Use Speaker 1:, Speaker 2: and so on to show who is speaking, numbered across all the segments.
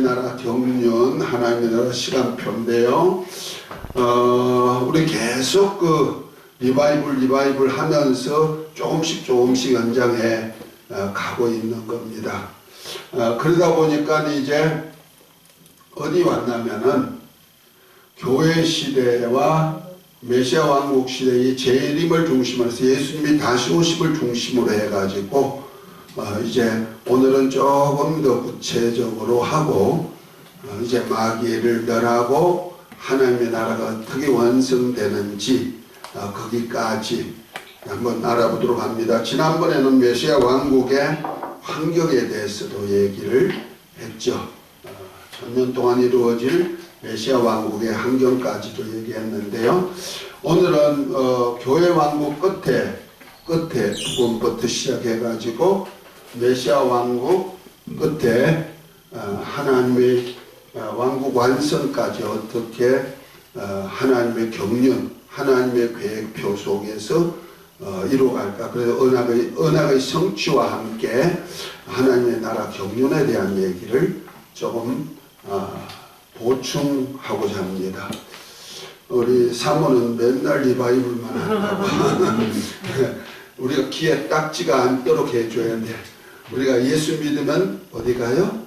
Speaker 1: 나라 경륜, 하나님의 나라 시간표인데요. 우리 계속 리바이블 하면서 조금씩 연장해 가고 있는 겁니다. 그러다 보니까 이제 어디 왔냐면은 교회 시대와 메시아 왕국 시대의 재림을 중심으로 해서 예수님이 다시 오심을 중심으로 해가지고 이제 오늘은 조금 더 구체적으로 하고 이제 마귀를 멸하고 하나님의 나라가 어떻게 완성되는지 거기까지 한번 알아보도록 합니다. 지난번에는 메시아 왕국의 환경에 대해서도 얘기를 했죠. 천년 동안 이루어질 메시아 왕국의 환경까지도 얘기했는데요. 오늘은 교회 왕국 끝에 부분부터 시작해가지고 메시아 왕국 끝에 하나님의 왕국 완성까지 어떻게 하나님의 경륜, 하나님의 계획표 속에서 이루어갈까. 그래서 언약의 성취와 함께 하나님의 나라 경륜에 대한 얘기를 조금 보충하고자 합니다. 우리 사모는 맨날 리바이블만 한다고 우리가 귀에 딱지가 않도록 해줘야 돼. 우리가 예수 믿으면 어디 가요?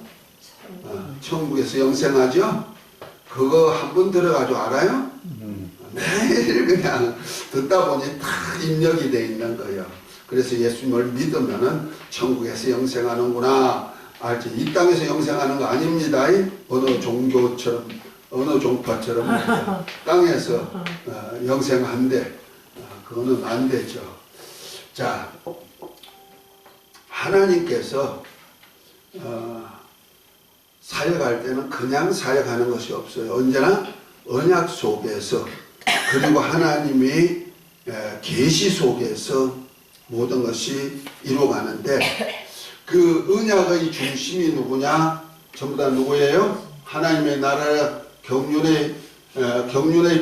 Speaker 1: 천국에서 영생하죠? 그거 한 번 들어가지고 알아요? 매일 그냥 듣다 보니 다 입력이 돼 있는 거예요. 그래서 예수님을 믿으면은 천국에서 영생하는구나 알지. 이 땅에서 영생하는 거 아닙니다. 어느 종교처럼 어느 종파처럼 땅에서 영생한대. 그거는 안 되죠. 자, 하나님께서 사역할 때는 그냥 사역하는 것이 없어요. 언제나 언약 속에서 그리고 하나님의 계시 속에서 모든 것이 이루어가는데 그 언약의 중심이 누구냐? 전부 다 누구예요? 하나님의 나라 경륜의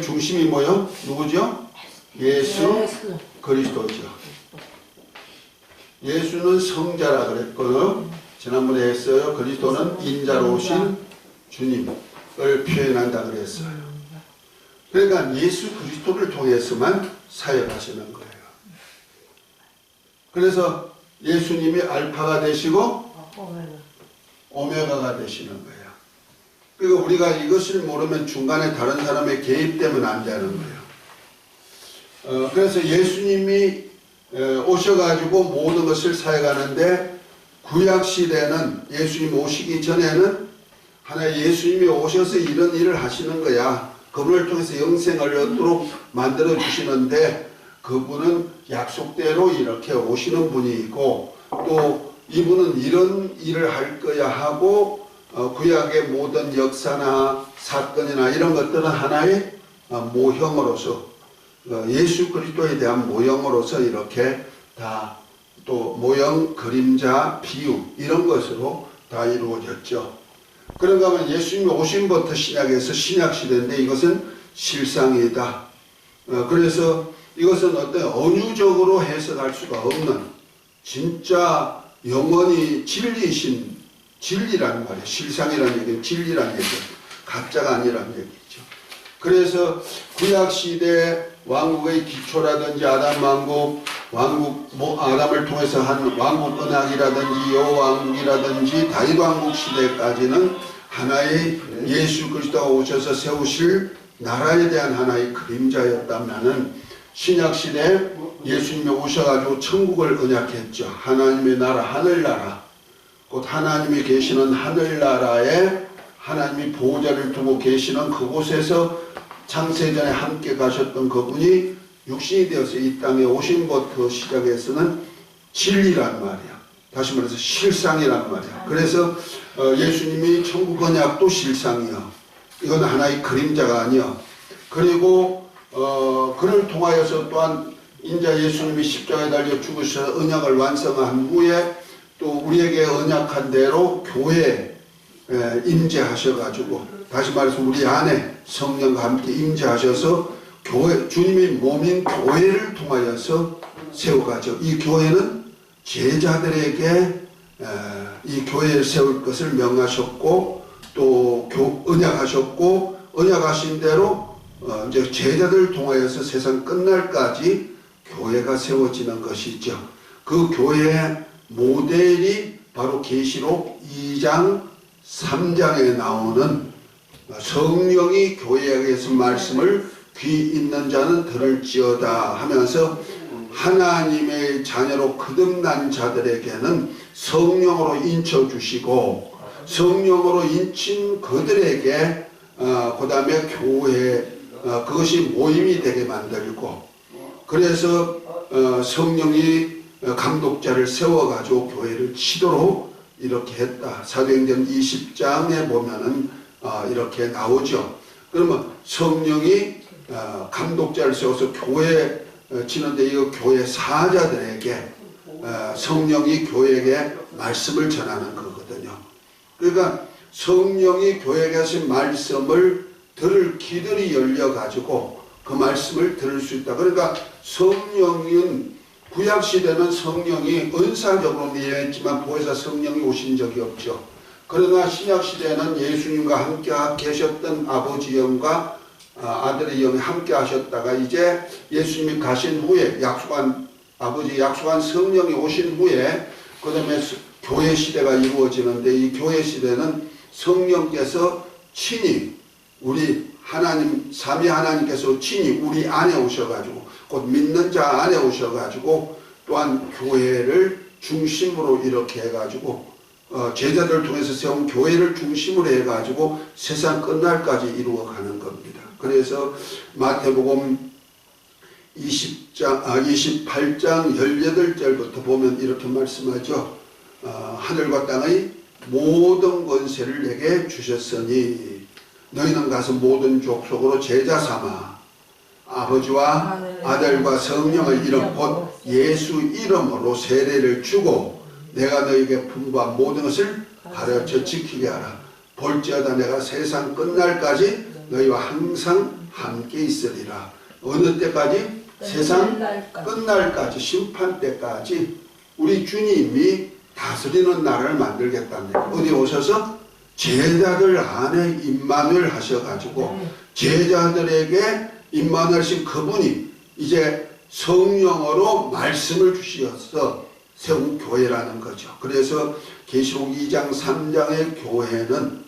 Speaker 1: 중심이 뭐요? 누구죠? 예수 그리스도죠. 예수는 성자라 그랬거든요. 지난번에 했어요. 그리스도는 인자로 오신 주님을 표현한다 그랬어요. 그러니까 예수 그리스도를 통해서만 사역하시는 거예요. 그래서 예수님이 알파가 되시고 오메가가 되시는 거예요. 그리고 우리가 이것을 모르면 중간에 다른 사람의 개입되면 안 되는 거예요. 그래서 예수님이 오셔가지고 모든 것을 사역하는데 구약시대는 예수님 오시기 전에는 하나의 예수님이 오셔서 이런 일을 하시는 거야. 그분을 통해서 영생을 얻도록 만들어 주시는데 그분은 약속대로 이렇게 오시는 분이고 또 이분은 이런 일을 할 거야 하고 구약의 모든 역사나 사건이나 이런 것들은 하나의 모형으로서 예수 그리스도에 대한 모형으로서 이렇게 다 또 모형, 그림자, 비유 이런 것으로 다 이루어졌죠. 그런가 하면 예수님이 오심부터 시작해서 신약시대인데 이것은 실상이다. 그래서 이것은 어떤 언유적으로 해석할 수가 없는 진짜 영원히 진리신 진리라는 말이에요. 실상이라는 얘기는 진리라는 얘기죠. 가짜가 아니라는 얘기죠. 그래서 구약시대 왕국의 기초라든지 아담 왕국 아담을 통해서 한 왕국 언약이라든지 여호왕국이라든지 다윗 왕국 시대까지는 하나의 예수 그리스도가 오셔서 세우실 나라에 대한 하나의 그림자였다면은 신약시대 예수님이 오셔가지고 천국을 언약했죠. 하나님의 나라, 하늘나라 곧 하나님이 계시는 하늘나라에 하나님이 보호자를 두고 계시는 그곳에서 창세전에 함께 가셨던 그분이 육신이 되어서 이 땅에 오심부터 시작해서는 진리란 말이야. 다시 말해서 실상이란 말이야. 그래서 예수님이 천국 언약도 실상이야. 이건 하나의 그림자가 아니야. 그리고 그를 통하여서 또한 인자 예수님이 십자가에 달려 죽으셔서 언약을 완성한 후에 또 우리에게 언약한 대로 교회에 임재하셔가지고 다시 말해서 우리 안에 성령과 함께 임재하셔서 교회, 주님의 몸인 교회를 통하여서 세워가죠. 이 교회는 제자들에게 이 교회를 세울 것을 명하셨고 또 언약하셨고, 언약하신 대로 이제 제자들 통하여서 세상 끝날까지 교회가 세워지는 것이죠. 그 교회의 모델이 바로 계시록 2장 3장에 나오는 성령이 교회에게서 말씀을 귀 있는 자는 들을지어다 하면서 하나님의 자녀로 거듭난 자들에게는 성령으로 인쳐주시고, 성령으로 인친 그들에게 그 다음에 교회 그것이 모임이 되게 만들고, 그래서 성령이 감독자를 세워가지고 교회를 치도록 이렇게 했다. 사도행전 20장에 보면은 이렇게 나오죠. 그러면 성령이 감독자를 세워서 교회 치는데, 이 교회 사자들에게 성령이 교회에게 말씀을 전하는 거거든요. 그러니까 성령이 교회에게 하신 말씀을 들을 귀들이 열려가지고 그 말씀을 들을 수 있다. 그러니까 성령은 구약시대는 성령이 은사적으로 내려있지만 보혜사 성령이 오신 적이 없죠. 그러나 신약시대에는 예수님과 함께 계셨던 아버지 영과 아들의 영이 함께 하셨다가 이제 예수님이 가신 후에 아버지 약속한 성령이 오신 후에 그 다음에 교회 시대가 이루어지는데, 이 교회 시대는 성령께서 친히 우리 하나님, 삼위 하나님께서 친히 우리 안에 오셔가지고, 곧 믿는 자 안에 오셔가지고, 또한 교회를 중심으로 이렇게 해가지고 제자들 통해서 세운 교회를 중심으로 해가지고 세상 끝날까지 이루어가는 겁니다. 그래서 마태복음 28장 18절부터 보면 이렇게 말씀하죠. 하늘과 땅의 모든 권세를 내게 주셨으니 너희는 가서 모든 족속으로 제자 삼아 아버지와 아들과 성령의 이름 곧 예수 이름으로 세례를 주고 내가 너희에게 분부한 모든 것을 가르쳐 지키게 하라. 볼지어다 내가 세상 끝날까지 너희와 항상 함께 있으리라. 어느 때까지? 세상 끝날까지, 심판 때까지 우리 주님이 다스리는 나라를 만들겠답니다. 어디 오셔서 제자들 안에 임마누엘 하셔가지고 제자들에게 임마누엘 하신 그분이 이제 성령으로 말씀을 주시어서 세운 교회라는 거죠. 그래서 계시록 2장 3장의 교회는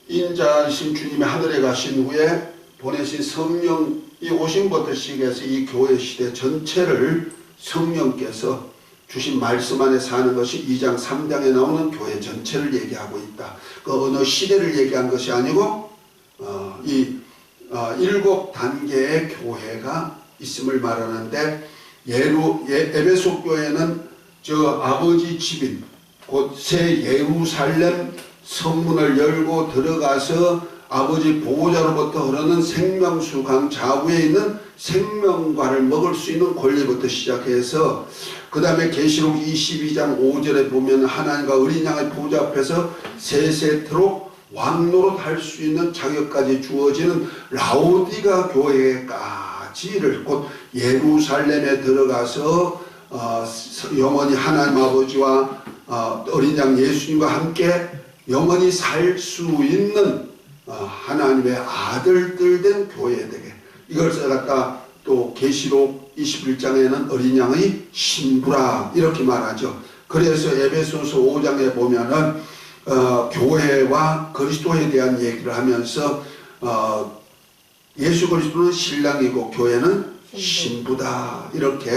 Speaker 1: 인자이신 주님이 하늘에 가신 후에 보내신 성령이 오심부터 시작해서 이 교회 시대 전체를 성령께서 주신 말씀 안에 사는 것이 2장 3장에 나오는 교회 전체를 얘기하고 있다. 그 어느 시대를 얘기한 것이 아니고 이 7단계의 교회가 있음을 말하는데, 에베소 교회는 저 아버지 집인 곧 새 예루살렘 성문을 열고 들어가서 아버지 보호자로부터 흐르는 생명수강 좌우에 있는 생명과를 먹을 수 있는 권리부터 시작해서 그 다음에 계시록 22장 5절에 보면 하나님과 어린 양의 보호자 앞에서 세세토록 왕노릇 할 수 있는 자격까지 주어지는 라오디가 교회까지를 곧 예루살렘에 들어가서 영원히 하나님 아버지와 어린 양 예수님과 함께 영원히 살 수 있는 하나님의 아들들 된 교회 되게, 이것을 갖다 또 계시록 21장에는 어린 양의 신부라 이렇게 말하죠. 그래서 에베소서 5장에 보면은 교회와 그리스도에 대한 얘기를 하면서 예수 그리스도는 신랑이고 교회는 신부다 이렇게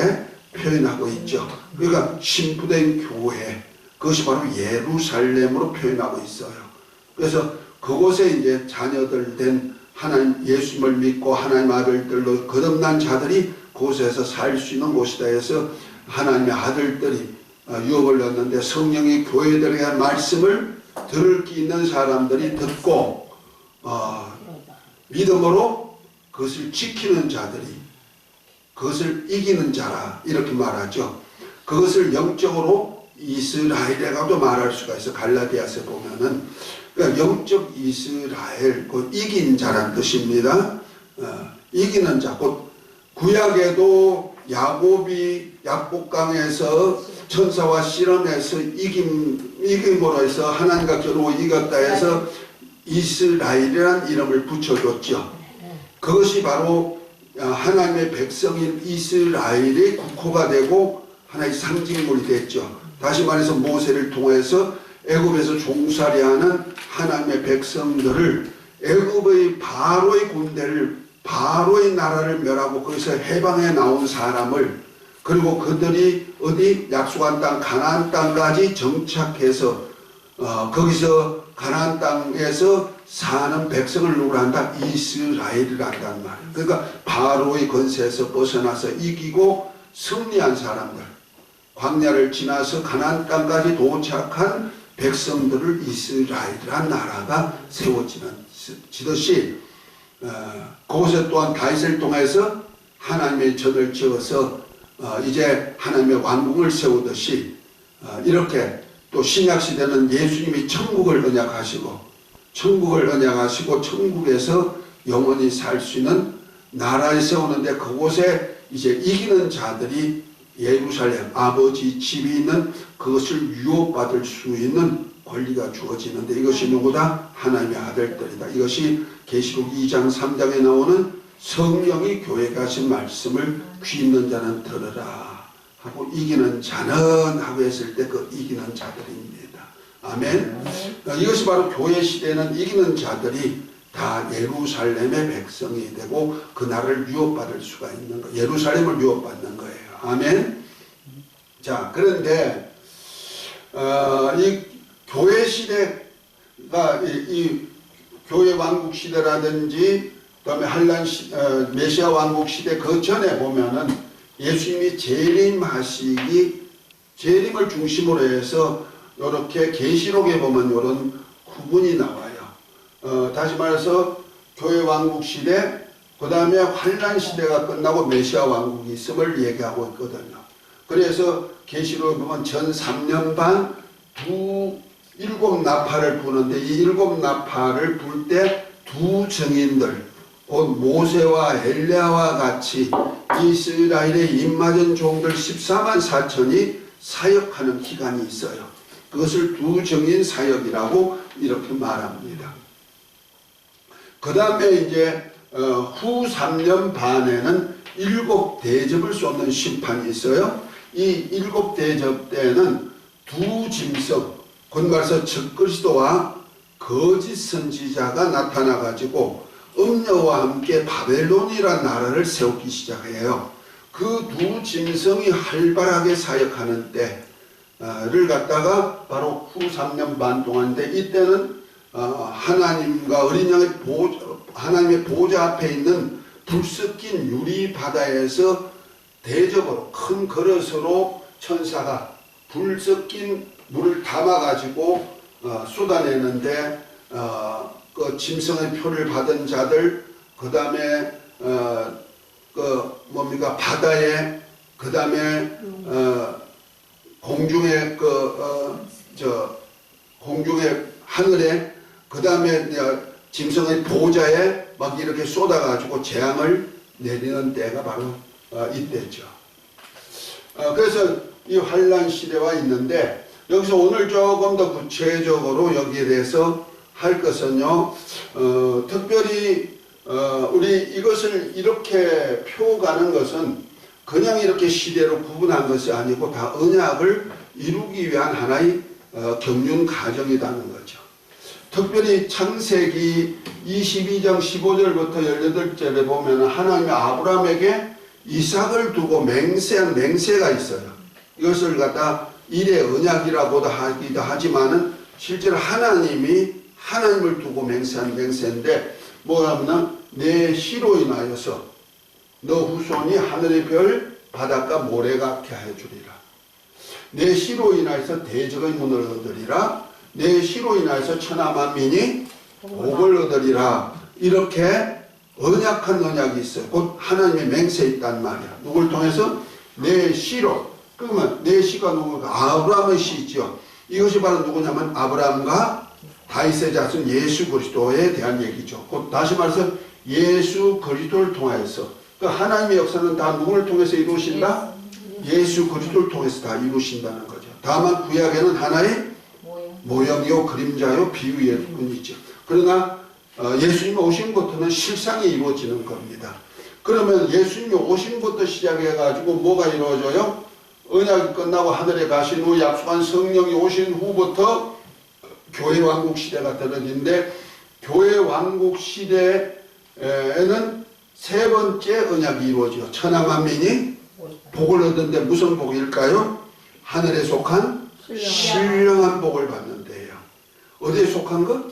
Speaker 1: 표현하고 있죠. 그러니까 신부된 교회, 그것이 바로 예루살렘으로 표현하고 있어요. 그래서 그곳에 이제 자녀들 된 하나님 예수님을 믿고 하나님 아들들로 거듭난 자들이 그곳에서 살 수 있는 곳이다 해서 하나님의 아들들이 유업을 넣었는데, 성령이 교회들에게 한 말씀을 들을 기 있는 사람들이 듣고 믿음으로 그것을 지키는 자들이 그것을 이기는 자라 이렇게 말하죠. 그것을 영적으로 이스라엘이라고도 말할 수가 있어. 갈라디아서 보면은 그러니까 영적 이스라엘, 곧 이긴 자란 뜻입니다. 이기는 자, 곧 구약에도 야곱이 약복강에서 천사와 씨름해서 이김으로 해서 하나님과 겨루고 이겼다 해서 이스라엘이라는 이름을 붙여줬죠. 그것이 바로 하나님의 백성인 이스라엘의 국호가 되고 하나의 상징물이 됐죠. 다시 말해서 모세를 통해서 애굽에서 종살이하는 하나님의 백성들을 애굽의 바로의 군대를 바로의 나라를 멸하고 거기서 해방해 나온 사람을 그리고 그들이 어디 약속한 땅 가나안 땅까지 정착해서 거기서 가나안 땅에서 사는 백성을 누구라 한다? 이스라엘이라 한단 말이에요. 그러니까 바로의 권세에서 벗어나서 이기고 승리한 사람들, 광야를 지나서 가나안 땅까지 도착한 백성들을 이스라엘이라는 나라가 세워지듯이 그곳에 또한 다윗을 통해서 하나님의 전을 지어서 이제 하나님의 왕궁을 세우듯이 이렇게 또 신약시대는 예수님이 천국을 언약하시고 천국에서 영원히 살 수 있는 나라를 세우는데 그곳에 이제 이기는 자들이 예루살렘 아버지 집이 있는 그것을 유업받을 수 있는 권리가 주어지는데 이것이 누구다? 하나님의 아들들이다. 이것이 계시록 2장 3장에 나오는 성령이 교회에 하신 말씀을 귀 있는 자는 들으라 하고 이기는 자는 하고 했을 때 그 이기는 자들입니다. 아멘. 이것이 바로 교회 시대에는 이기는 자들이 다 예루살렘의 백성이 되고 그 나라를 유업받을 수가 있는 거예요. 예루살렘을 유업받는 거예요. 아멘. 자, 그런데 이 교회 시대가 이 교회 왕국 시대라든지 그다음에 메시아 왕국 시대 그 전에 보면은 예수님이 재림을 중심으로 해서 이렇게 계시록에 보면 이런 구분이 나와요. 다시 말해서 교회 왕국 시대, 그 다음에 환란 시대가 끝나고 메시아 왕국이 있음을 얘기하고 있거든요. 그래서 계시록에 보면 전 3년 반 7 나팔을 부는데 이 7 나팔을 불 때 두 증인들 곧 모세와 엘리야와 같이 이스라엘의 입맞은 종들 14만 4천이 사역하는 기간이 있어요. 그것을 두 증인 사역이라고 이렇게 말합니다. 그 다음에 이제 후 3년 반에는 7 대접을 쏟는 심판이 있어요. 이 7 대접 때는 두 짐승, 곧 말해서 적그리스도와 거짓 선지자가 나타나 가지고 음녀와 함께 바벨론이라는 나라를 세우기 시작해요. 그 두 짐승이 활발하게 사역하는 때를 갖다가 바로 후 3년 반 동안인데 이때는 하나님과 어린 양의 하나님의 보좌 앞에 있는 불 섞인 유리 바다에서 대접으로 큰 그릇으로 천사가 불 섞인 물을 담아 가지고 쏟아내는데 그 짐승의 표를 받은 자들, 그 다음에 바다에, 그 다음에 공중에 공중에 하늘에, 그 다음에 짐승의 보좌에 막 이렇게 쏟아가지고 재앙을 내리는 때가 바로 이때죠. 그래서 이 환란 시대와 있는데 여기서 오늘 조금 더 구체적으로 여기에 대해서 할 것은요, 특별히 우리 이것을 이렇게 펴가는 것은 그냥 이렇게 시대로 구분한 것이 아니고 다 언약을 이루기 위한 하나의 경륜 과정이라는 거죠. 특별히 창세기 22장 15절부터 18절에 보면 하나님이 아브라함에게 이삭을 두고 맹세한 맹세가 있어요. 이것을 갖다 일의 언약이라고도 하기도 하지만은 실제로 하나님을 두고 맹세한 맹세인데 뭐냐면 내 씨로 인하여서 너 후손이 하늘의 별 바닷가 모래 같게 하여 주리라. 내 씨로 인하여서 대적의 문을 얻으리라. 내 씨로 인하여서 천하만민이 복을 얻으리라. 이렇게 언약한 언약이 있어요. 곧 하나님의 맹세에 있단 말이야. 누굴 통해서? 내 씨로. 그러면 내 씨가 누구가? 아브라함의 씨죠. 이것이 바로 누구냐면 아브라함과 다윗의 자손 예수 그리스도에 대한 얘기죠. 곧 다시 말해서 예수 그리스도를 통하여서 그 하나님의 역사는 다 누구를 통해서 이루어진다? 예수 그리스도를 통해서 다 이루어진다는 거죠. 다만 구약에는 하나의 모형이요 그림자요 비유의 뿐이죠. 그러나 예수님 오신부터는 실상이 이루어지는 겁니다. 그러면 예수님이 오신부터 시작해가지고 뭐가 이루어져요? 언약이 끝나고 하늘에 가신 후 약속한 성령이 오신 후부터 교회 왕국 시대가 떨어지는데, 교회 왕국 시대에는 세 번째 언약이 이루어져요. 천하 만민이 복을 얻는데 무슨 복일까요? 하늘에 속한 신령한 복을 받는데요. 어디에 속한 것?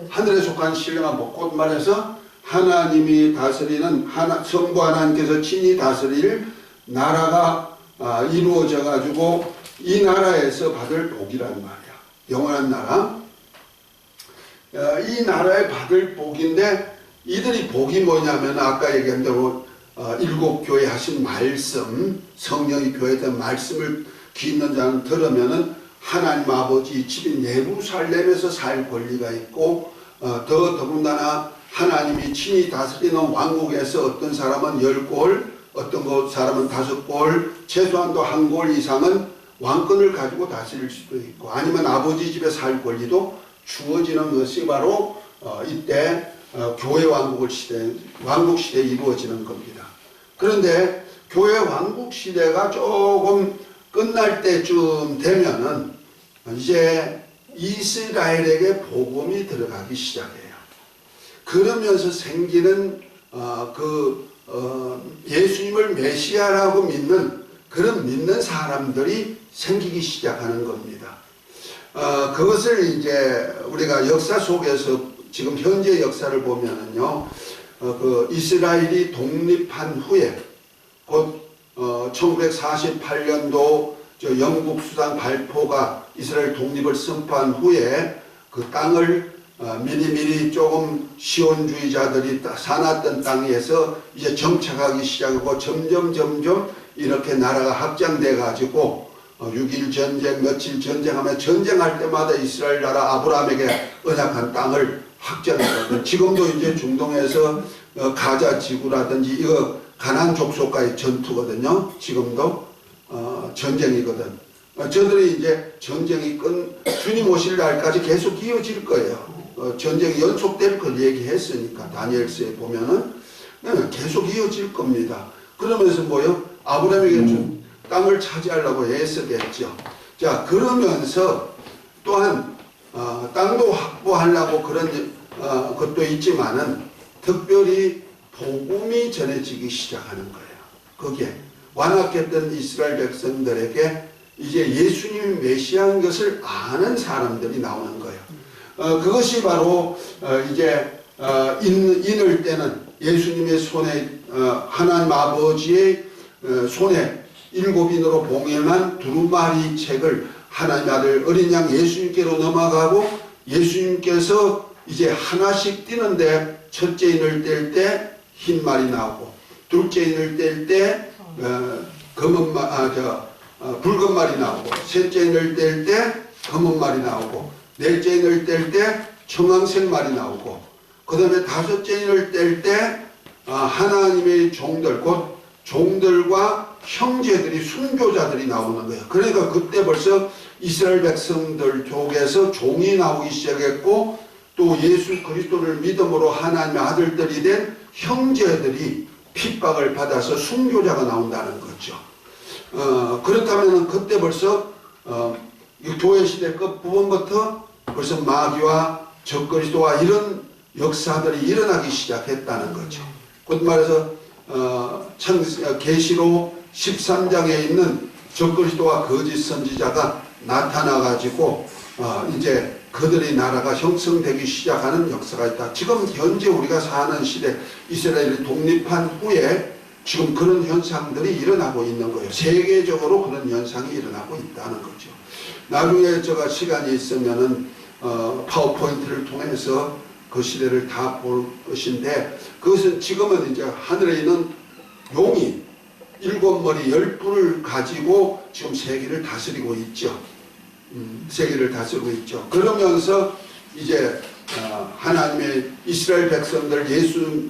Speaker 1: 하늘에 속한 신령한 복. 곧 말해서 하나님이 다스리는 성부 하나님께서 친히 다스릴 나라가 이루어져 가지고 이 나라에서 받을 복이란 말이야. 영원한 나라. 이 나라에 받을 복인데, 이들이 복이 뭐냐면 아까 얘기한 대로 일곱 교회 하신 말씀, 성령이 교회에 대한 말씀을 귀 있는 자는 들으면은 하나님 아버지 집인 예루살렘에서 살 권리가 있고, 더군다나 하나님이 친히 다스리는 왕국에서 어떤 사람은 10골, 어떤 사람은 5골, 최소한도 1골 이상은 왕권을 가지고 다스릴 수도 있고, 아니면 아버지 집에 살 권리도 주어지는 것이 바로 이때 교회 왕국 시대에 이루어지는 겁니다. 그런데 교회 왕국 시대가 조금 끝날 때쯤 되면은 이제 이스라엘에게 복음이 들어가기 시작해요. 그러면서 생기는 예수님을 메시아라고 믿는 그런 믿는 사람들이 생기기 시작하는 겁니다. 그것을 이제 우리가 역사 속에서 지금 현재 역사를 보면은요, 이스라엘이 독립한 후에 곧 1948년도 영국 수상 발포가 이스라엘 독립을 선포한 후에 그 땅을 미리미리 조금 시온주의자들이 사놨던 땅에서 이제 정착하기 시작하고 점점 이렇게 나라가 확장돼 가지고 6.1 전쟁, 며칠 전쟁하면 전쟁할 때마다 이스라엘 나라 아브라함에게 언약한 땅을 확장했거든요. 지금도 이제 중동에서 가자 지구라든지 이거 가나안 족속과의 전투거든요. 지금도 전쟁이거든. 저들이 이제 전쟁이 주님 오실 날까지 계속 이어질 거예요. 전쟁이 연속될 걸 얘기했으니까 다니엘서에 보면은 계속 이어질 겁니다. 그러면서 뭐요? 아브라함에게 준 땅을 차지하려고 애쓰겠죠. 자, 그러면서 또한 땅도 확보하려고 그런 것도 있지만은 특별히 복음이 전해지기 시작하는 거예요. 거기에 완악했던 이스라엘 백성들에게 이제 예수님이 메시아인 것을 아는 사람들이 나오는 거예요. 그것이 바로 이제 인을 때는 예수님의 손에 하나님 아버지의 손에 7인으로 봉행한 두루마리 책을 하나님 아들 어린 양 예수님께로 넘어가고, 예수님께서 이제 하나씩 띄는데 첫째 인을 뗄 때 흰 말이 나오고, 둘째 인을 뗄 때 붉은 말이 나오고, 셋째 인을 뗄 때 검은 말이 나오고, 넷째 인을 뗄 때 청황색 말이 나오고, 그 다음에 다섯째 인을 뗄 때 하나님의 종들, 곧 종들과 형제들이 순교자들이 나오는 거예요. 그러니까 그때 벌써 이스라엘 백성들 쪽에서 종이 나오기 시작했고, 또 예수 그리스도를 믿음으로 하나님의 아들들이 된 형제들이 핍박을 받아서 순교자가 나온다는 거죠. 그렇다면 그때 벌써 교회 시대 끝부분부터 벌써 마귀와 적그리스도와 이런 역사들이 일어나기 시작했다는 거죠. 곧 말해서 계시록 13장에 있는 적그리스도와 거짓 선지자가 나타나 가지고 이제 그들의 나라가 형성되기 시작하는 역사가 있다. 지금 현재 우리가 사는 시대, 이스라엘이 독립한 후에 지금 그런 현상들이 일어나고 있는 거예요. 세계적으로 그런 현상이 일어나고 있다는 거죠. 나중에 제가 시간이 있으면은 파워포인트를 통해서 그 시대를 다 볼 것인데, 그것은 지금은 이제 하늘에 있는 용이 7머리 10뿔을 가지고 지금 세계를 다스리고 있죠. 세계를 다스리고 있죠. 그러면서 이제 하나님의 이스라엘 백성들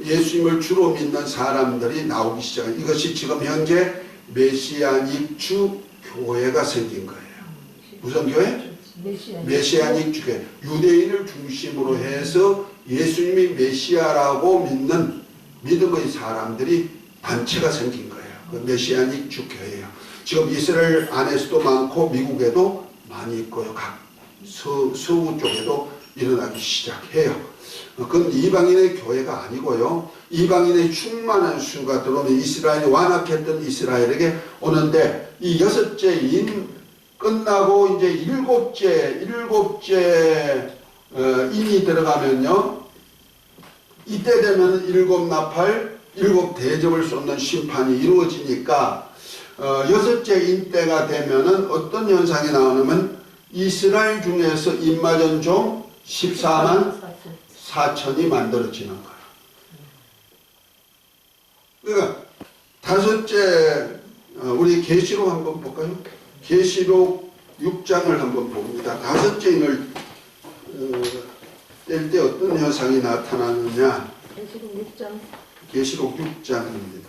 Speaker 1: 예수님을 주로 믿는 사람들이 나오기 시작한 이것이 지금 현재 메시아닉 주 교회가 생긴 거예요. 무슨 교회? 메시아닉 주교회. 유대인을 중심으로 해서 예수님이 메시아라고 믿는 믿음의 사람들이 단체가 생긴 거예요. 그 메시아닉 주교회예요. 지금 이스라엘 안에서도 많고 미국에도 많이 있고요. 각 서구 쪽에도 일어나기 시작해요. 그건 이방인의 교회가 아니고요. 이방인의 충만한 수가 들어오면 이스라엘이 완악했던 이스라엘에게 오는데 이 여섯째 인 끝나고 이제 일곱째 인이 들어가면요. 이때 되면 일곱 나팔, 일곱 대접을 쏟는 심판이 이루어지니까 여섯째 인 때가 되면은 어떤 현상이 나오냐면 이스라엘 중에서 인마전 종 14만 4천이 만들어지는 거예요. 그러니까 다섯째 우리 계시록 한번 볼까요? 계시록 6장을 한번 봅니다. 다섯째 인을 뗄 때 어떤 현상이 나타나느냐? 계시록 6장입니다.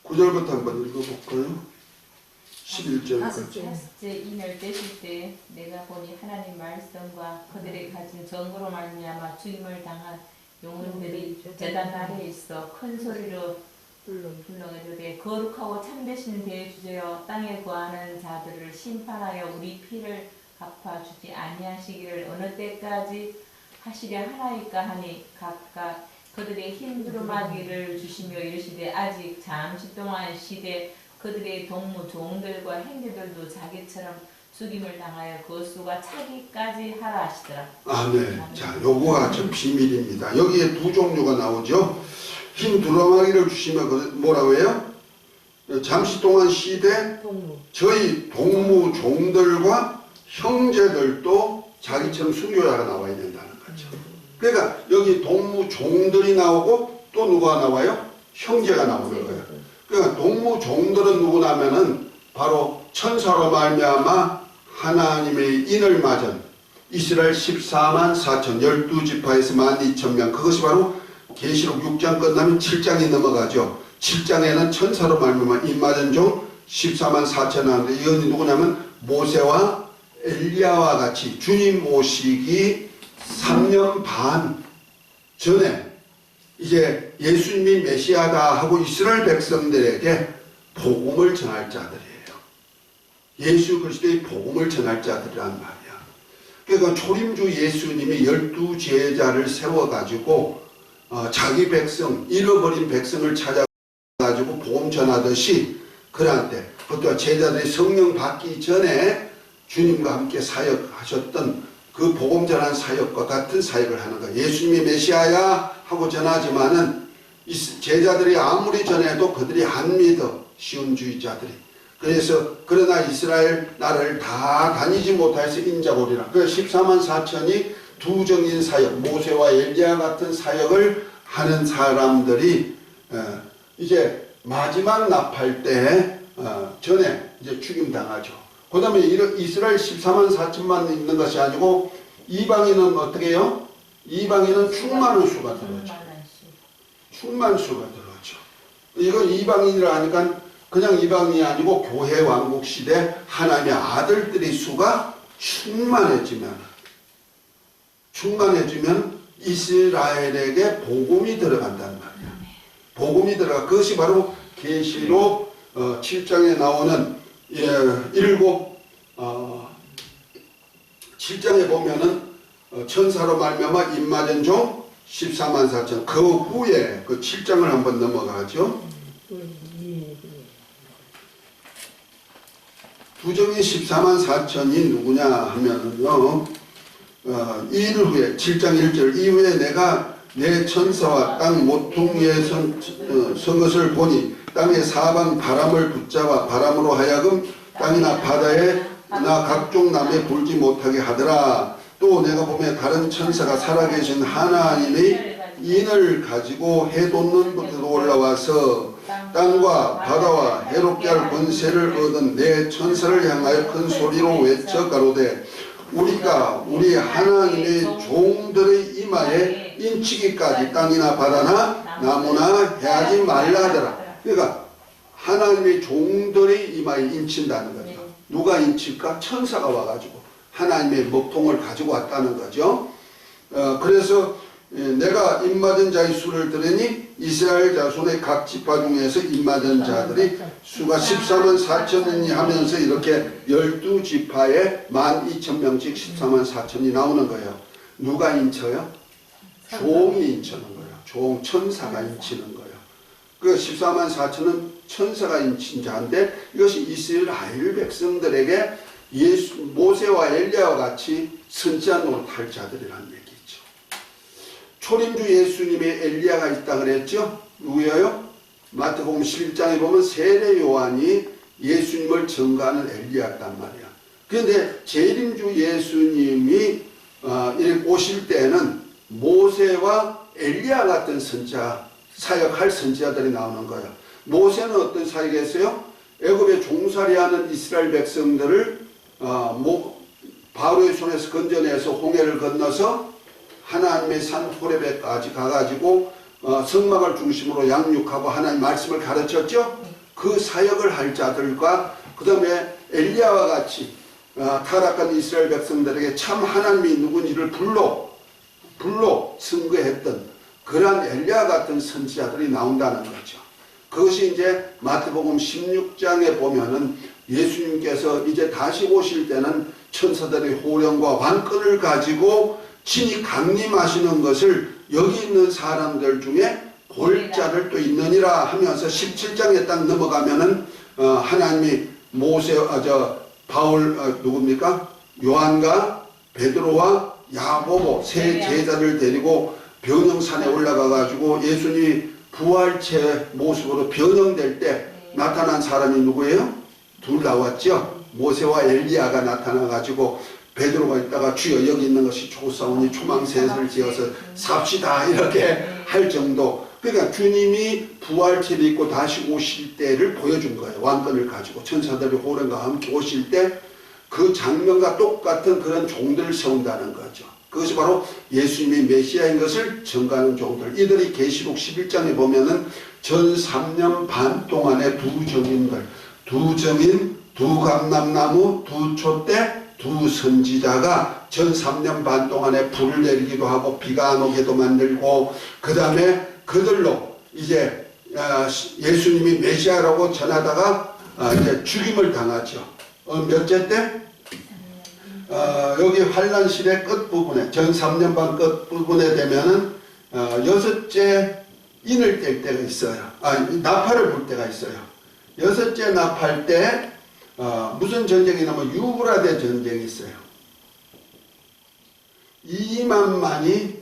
Speaker 1: 구절부터 한번 읽어볼까요? 11절.
Speaker 2: 다섯째 인을 떼실 때 내가 보니 하나님 말씀과 그들이 가진 정보로 말미암아 죽임을 당한 영혼들이 제단 아래에 있어 큰 소리로 불러이르되 거룩하고 참되신 대주제여 땅에 거하는 자들을 심판하여 우리 피를 갚아주지 아니하시기를 어느 때까지 하시려 하나이까 하니 각각 그들의 힘두루마기를 주시며 이르시되 아직 잠시 동안 시대 그들의 동무 종들과 행제들도 자기처럼 죽임을 당하여 그 수가 차기까지 하라 하시더라.
Speaker 1: 아멘. 자, 요거가 좀 비밀입니다. 여기에 두 종류가 나오죠. 힘 두루마기를 주시면 뭐라고 해요? 잠시 동안 시대 저희 동무 종들과 형제들도 자기처럼 순교자가 나와야 된다는 거죠. 그러니까 여기 동무 종들이 나오고 또 누가 나와요? 형제가 나오는 거예요. 그러니까 동무 종들은 누구냐면은 바로 천사로 말미암아 하나님의 인을 맞은 이스라엘 14만 4천 12지파에서 12,000명 그것이 바로 계시록 6장 끝나면 7장이 넘어가죠. 7장에는 천사로 말미암아 인 맞은 종 14만 4천 하는데 이건 누구냐면 모세와 엘리야와 같이 주님 모시기 3년 반 전에 이제 예수님이 메시아다 하고 이스라엘 백성들에게 복음을 전할 자들이에요. 예수 그리스도의 복음을 전할 자들이란 말이야. 그러니까 초림주 예수님이 12제자를 세워가지고 자기 백성, 잃어버린 백성을 찾아가지고 복음 전하듯이 그한테 그것도 제자들이 성령 받기 전에 주님과 함께 사역하셨던 그 복음 전한 사역과 같은 사역을 하는 거예요. 예수님이 메시아야 하고 전하지만은 제자들이 아무리 전해도 그들이 안 믿어. 시온주의자들이. 그래서 그러나 이스라엘 나라를 다 다니지 못해서 인자고리라. 그래서 14만 4천이 두정인 사역, 모세와 엘리야 같은 사역을 하는 사람들이 이제 마지막 나팔 때 전에 이제 죽임당하죠. 그 다음에 이스라엘 14만 4천만 있는 것이 아니고 이방인은 어떻게 해요? 이방인은 충만한 수가 들어오죠. 충만 수가 들어오죠. 이건 이방인이라 하니까 그냥 이방인이 아니고 교회 왕국 시대 하나님의 아들들의 수가 충만해지면 이스라엘에게 복음이 들어간단 말이야. 복음이 들어가. 그것이 바로 계시록 7장에 나오는 7장에 보면은 천사로 말미암아 입맞은 종 14만 4천. 그 후에 그 7장을 한번 넘어가죠. 두정이 14만 4천이 누구냐 하면은요, 이일 후에 7장 1절 이후에 내가 내 천사와 땅 모퉁이에 선 것을 보니 땅의 사방 바람을 붙잡아 바람으로 하여금 땅이나 바다에 나 각종 나무에 불지 못하게 하더라. 또 내가 보면 다른 천사가 살아계신 하나님의 인을 가지고 해 돋는 곳으로 올라와서 땅과 바다와 해롭게 할 권세를 얻은 내 천사를 향하여 큰 소리로 외쳐 가로되 우리가 우리 하나님의 종들의 이마에 인치기까지 땅이나 바다나 나무나 해하지 말라 하더라. 그러니까 하나님의 종들의 이마에 인친다는 거죠. 누가 인칠까? 천사가 와가지고 하나님의 먹통을 가지고 왔다는 거죠. 그래서 내가 입맞은 자의 수를 들으니 이스라엘 자손의 각 지파 중에서 입맞은 자들이 수가 14만 4천이니 하면서 이렇게 12지파에 12,000명씩 14만 4천이 나오는 거예요. 누가 인쳐요? 종이 인치는 거예요. 종, 천사가 인치는 거예요. 그 14만 4천은 천사가 인친 자인데 이것이 이스라엘 백성들에게 모세와 엘리야와 같이 선지자 노릇할 자들이라는 얘기죠. 초림주 예수님의 엘리야가 있다 그랬죠? 누구예요? 마태복음 11장에 보면 세례 요한이 예수님을 증거하는 엘리야였단 말이야. 그런데 재림주 예수님이 오실 때는 모세와 엘리야 같은 선지자, 사역할 선지자들이 나오는 거예요. 모세는 어떤 사역했어요? 애굽에 종살이하는 이스라엘 백성들을 바로의 손에서 건져내서 홍해를 건너서 하나님의 산 호렙에까지 가가지고 성막을 중심으로 양육하고 하나님 말씀을 가르쳤죠. 그 사역을 할 자들과 그 다음에 엘리야와 같이 타락한 이스라엘 백성들에게 참 하나님이 누군지를 불로 증거했던 그러한 엘리야 같은 선지자들이 나온다는 거죠. 그것이 이제 마태복음 16장에 보면은 예수님께서 이제 다시 오실 때는 천사들의 호령과 왕권을 가지고 친히 강림하시는 것을 여기 있는 사람들 중에 볼 자를 또 있느니라 하면서 17장에 딱 넘어가면은 하나님이 바울 누굽니까? 요한과 베드로와 야고보 세 제자를 데리고 변형산에 올라가 가지고 예수님이 부활체 모습으로 변형될 때 나타난 사람이 누구예요? 둘 나왔죠. 모세와 엘리야가 나타나 가지고 베드로가 있다가 주여 여기 있는 것이 좋사오니 초망셋을 지어서 삽시다 이렇게 할 정도. 그러니까 주님이 부활체를 입고 다시 오실 때를 보여준 거예요. 왕권을 가지고 천사들의 호령과 함께 오실 때 그 장면과 똑같은 그런 종들을 세운다는 거죠. 그것이 바로 예수님이 메시아인 것을 증거하는 종들. 이들이 계시록 11장에 보면은 전 3년 반 동안의 두 정인들, 두 정인, 두 감람나무, 두 촛대, 두 선지자가 전 3년 반 동안에 불을 내리기도 하고 비가 안 오게도 만들고 그 다음에 그들로 이제 예수님이 메시아라고 전하다가 이제 죽임을 당하죠. 몇째 때? 여기 환란실의 끝부분에 전 3년 반 끝부분에 되면은 여섯째 인을 뗄 때가 있어요. 나팔을 불 때가 있어요. 여섯째 나팔 때 무슨 전쟁이냐면 유브라데 전쟁이 있어요. 2만만이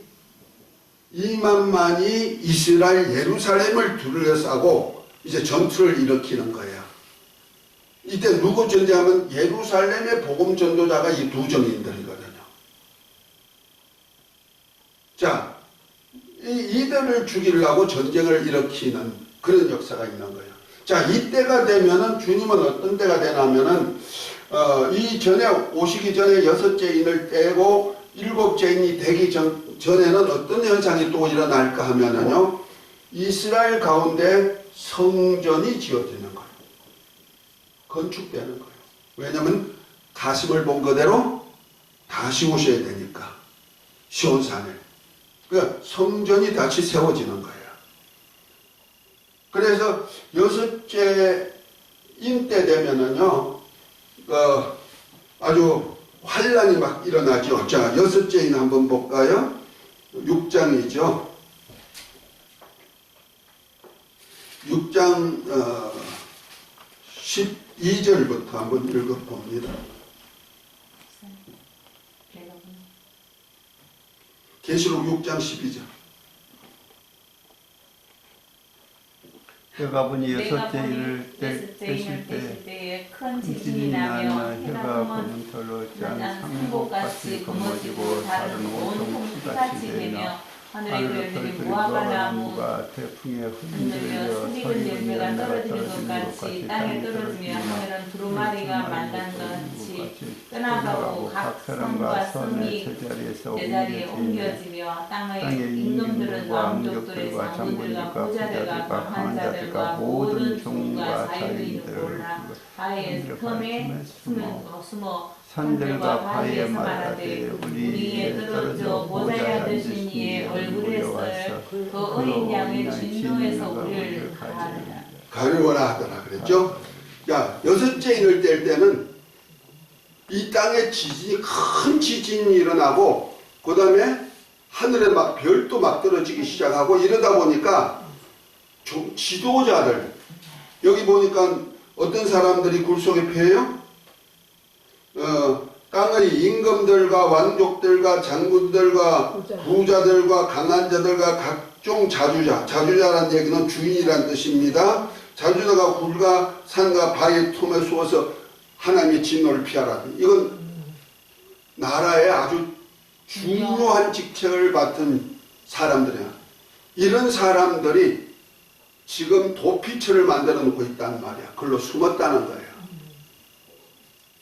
Speaker 1: 이스라엘 예루살렘을 둘러싸고 이제 전투를 일으키는 거예요. 이때 누구 전쟁하면 예루살렘의 복음 전도자가 이 두 정인들이거든요. 자, 이들을 죽이려고 전쟁을 일으키는 그런 역사가 있는 거예요. 자, 이때가 되면은 주님은 어떤 때가 되냐면은 이 전에 오시기 전에 여섯째 인을 떼고 일곱째 인이 되기 전에는 어떤 현상이 또 일어날까 하면은요, 이스라엘 가운데 성전이 지어지는 거예요. 건축되는 거예요. 왜냐하면 가심을 본 그대로 다시 오셔야 되니까 시온산에. 그러니까 성전이 다시 세워지는 거예요. 그래서 여섯째 인 때 되면은요, 아주 환란이 막 일어나죠. 자, 여섯째 인 한번 볼까요? 6장이죠. 6장 12절부터 한번 읽어봅니다. 계시록 6장 12절.
Speaker 3: 해가 분이
Speaker 2: 내가
Speaker 3: 여섯째
Speaker 2: 보니
Speaker 3: 일을
Speaker 2: 여섯째 인을
Speaker 3: 떼실
Speaker 2: 떼실 때에 큰
Speaker 3: 때
Speaker 2: 지진이 나며
Speaker 3: 해가
Speaker 2: 해가
Speaker 3: 검은 털로 짠
Speaker 2: 상복같이
Speaker 3: 상복같이
Speaker 2: 검어지고
Speaker 3: 검어지고
Speaker 2: 다른
Speaker 3: 다른
Speaker 2: 온통
Speaker 3: 온통
Speaker 2: 피같이
Speaker 3: 피같이
Speaker 2: 되며
Speaker 3: 되며
Speaker 2: 하늘의
Speaker 3: 하늘의
Speaker 2: 별들이
Speaker 3: 별들이
Speaker 2: 무화과나무
Speaker 3: 무화과나무가 태풍에
Speaker 2: 흔들려
Speaker 3: 흔들려
Speaker 2: 소리는
Speaker 3: 소리는
Speaker 2: 열매가
Speaker 3: 열매가
Speaker 2: 떨어지는 것
Speaker 3: 떨어지는 것
Speaker 2: 같이
Speaker 3: 같이
Speaker 2: 땅에
Speaker 3: 땅에
Speaker 2: 떨어지며
Speaker 3: 떨어지며
Speaker 2: 하늘은 두루마리가 만난 것 같이 떠나가고 각
Speaker 3: 사람과
Speaker 2: 성과
Speaker 3: 성의
Speaker 2: 성이
Speaker 3: 제자리에서
Speaker 2: 제자리에
Speaker 3: 옮겨지며
Speaker 2: 옮겨지며 땅의
Speaker 3: 땅의
Speaker 2: 임금들은
Speaker 3: 임금들과
Speaker 2: 왕족들의
Speaker 3: 왕족들과
Speaker 2: 장군들과
Speaker 3: 장군들과
Speaker 2: 부자들과
Speaker 3: 부자들과
Speaker 2: 강한 자들과 모든 종과 자유인을
Speaker 3: 자유인들을
Speaker 2: 골라 바위의 틈에 숨어
Speaker 3: 산들과 바위에
Speaker 2: 바위에서
Speaker 3: 말하되
Speaker 2: 말하되
Speaker 3: 우리에 떨어져
Speaker 2: 보좌에
Speaker 3: 보좌에
Speaker 2: 드신
Speaker 3: 앉으신
Speaker 2: 이의
Speaker 3: 이의
Speaker 2: 얼굴에
Speaker 3: 얼굴에
Speaker 2: 그 어린 양의 진노에서 우리를
Speaker 3: 가르라.
Speaker 1: 가려워라 하더라 그랬죠. 야, 여섯째 인을 뗄 때는 이 땅에 지진이 큰 지진이 일어나고 그 다음에 하늘에 막 별도 막 떨어지기 시작하고 이러다 보니까 지도자들 여기 보니까 어떤 사람들이 굴속에 패요? 땅의 임금들과 왕족들과 장군들과 부자들과 강한 자들과 각종 자주자라는 얘기는 주인이란 뜻입니다. 자주자가 굴과 산과 바위 틈에 쏘아서 하나님의 진노를 피하라. 이건 나라의 아주 중요한 직책을 맡은 사람들이야. 이런 사람들이 지금 도피처를 만들어 놓고 있단 말이야. 그걸로 숨었다는 거예요.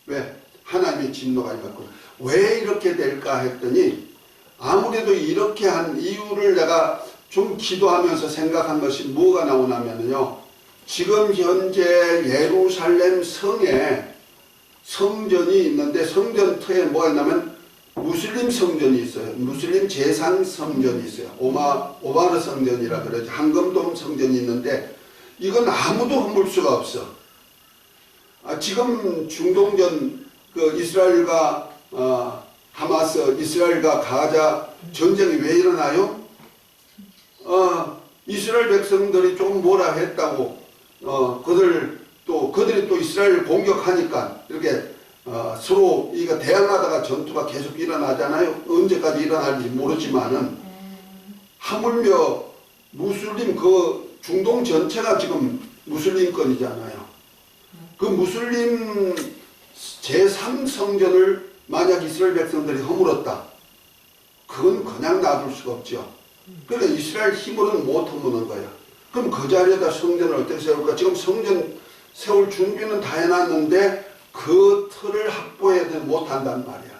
Speaker 1: 왜? 하나님의 진노가 임했구나. 왜 이렇게 될까 했더니 아무래도 이렇게 한 이유를 내가 좀 기도하면서 생각한 것이 뭐가 나오냐면요. 지금 현재 예루살렘 성에 성전이 있는데 성전터에 뭐가 있냐면 무슬림 성전이 있어요. 무슬림 제상 성전이 있어요. 오마르 성전이라 그러죠. 황금돔 성전이 있는데 이건 아무도 흠볼 수가 없어. 지금 중동전 그 이스라엘과 하마스, 이스라엘과 가자 전쟁이 왜 일어나요? 이스라엘 백성들이 좀 뭐라 했다고 그들이 또 이스라엘을 공격하니까 이렇게 서로 이거 대항하다가 전투가 계속 일어나잖아요. 언제까지 일어날지 모르지만은 하물며 무슬림 그 중동 전체가 지금 무슬림권이잖아요. 그 무슬림 제3성전을 만약 이스라엘 백성들이 허물었다. 그건 그냥 놔둘 수가 없죠. 그러니까 이스라엘 힘으로는 못 허무는 거야. 그럼 그 자리에다 성전을 어떻게 세울까? 지금 성전 세울 준비는 다 해놨는데 그 틀을 확보해야 못한단 말이야.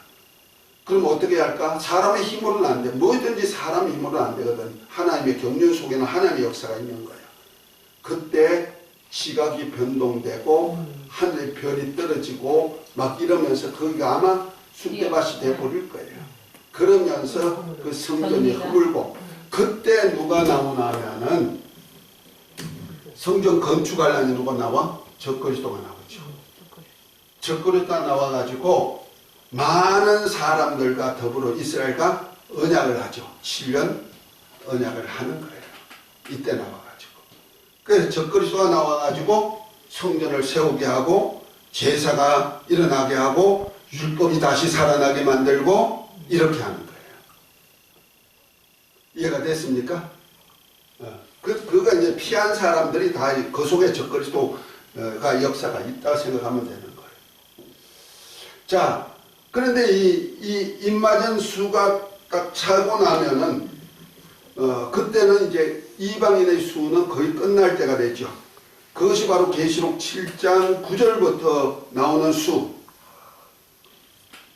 Speaker 1: 그럼 어떻게 할까? 사람의 힘으로는 안 돼. 뭐든지 사람의 힘으로는 안 되거든. 하나님의 경륜 속에는 하나님의 역사가 있는 거야. 그때 지각이 변동되고 하늘의 별이 떨어지고 막 이러면서 거기가 아마 쑥대밭이 돼버릴 거예요. 그러면서 그 성전이 허물고 그때 누가 나오냐면은 성전 건축하려니 누가 나와? 적그리스도가 나오죠. 적그리스도가 나와가지고 많은 사람들과 더불어 이스라엘과 언약을 하죠. 7년 언약을 하는 거예요. 이때 나와가지고. 그래서 적그리스도가 나와가지고 성전을 세우게 하고 제사가 일어나게 하고 율법이 다시 살아나게 만들고 이렇게 하는 거예요. 이해가 됐습니까? 그가 이제 피한 사람들이 다 그 속에 적그리스도가 역사가 있다고 생각하면 되는 거예요. 자, 그런데 이 임마전 수가 딱 차고 나면은 그때는 이제 이방인의 수는 거의 끝날 때가 되죠. 그것이 바로 계시록 7장 9절부터 나오는 수.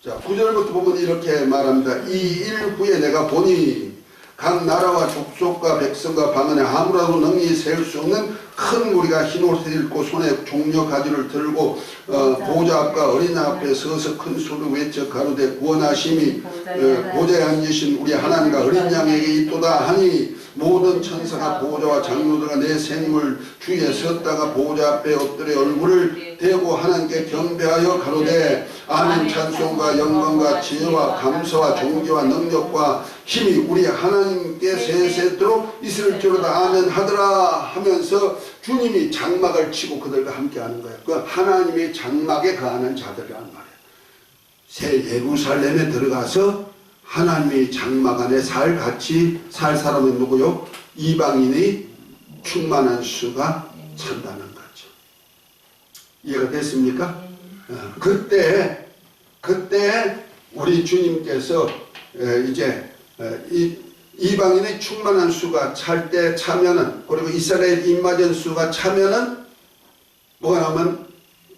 Speaker 1: 자, 9절부터 보면 이렇게 말합니다. 이 일 후에 내가 보니 각 나라와 족속과 백성과 방언에 아무라도 능히 셀 수 없는 큰 무리가 흰 옷을 입고 손에 종려 가지를 들고 보좌 앞과 어린 양 앞에 서서 큰 소리로 외쳐 가로되 구원하심이 보좌에 앉으신 우리 하나님과 어린 양에게 있도다 하니 모든 천사가 보좌와 장로들과 내 생물 주위에 섰다가 보좌 앞에 엎드려 얼굴을 대고 하나님께 경배하여 가로되 아멘. 찬송과 영광과 지혜와 감사와 존귀와 능력과 힘이 우리 하나님께 세세토록 있을지로다 아멘 하더라 하면서 주님이 장막을 치고 그들과 함께하는 거예요. 그 하나님의 장막에 거하는 자들이란 말이에요. 새 예루살렘에 들어가서 하나님의 장막 안에 같이 살 사람은 누구요? 이방인의 충만한 수가 산다는 거죠. 이해가 됐습니까? 그때 우리 주님께서 이제 이방인의 충만한 수가 찰 때 차면은, 그리고 이스라엘 입맞은 수가 차면은 뭐가 나오면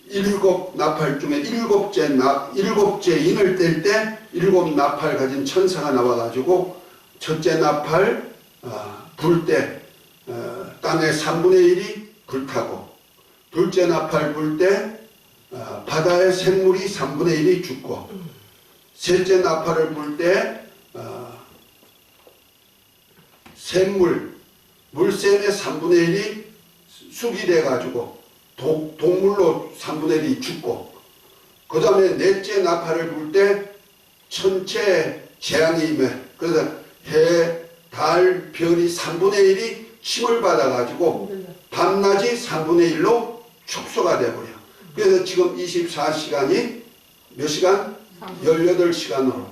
Speaker 1: 일곱 나팔 중에 일곱째 인을 뗄 때 일곱 나팔 가진 천사가 나와가지고 첫째 나팔 불 때 땅의 3분의 1이 불타고, 둘째 나팔 불 때 바다의 생물이 3분의 1이 죽고, 셋째 나팔을 불 때 물샘의 3분의 1이 쑥이 돼가지고 동물로 3분의 1이 죽고, 그 다음에 넷째 나팔을 불 때 천체 재앙이 임해. 그래서 해, 달, 별이 3분의 1이 침을 받아가지고 밤낮이 3분의 1로 축소가 돼버려. 그래서 지금 24시간이 몇 시간? 18시간으로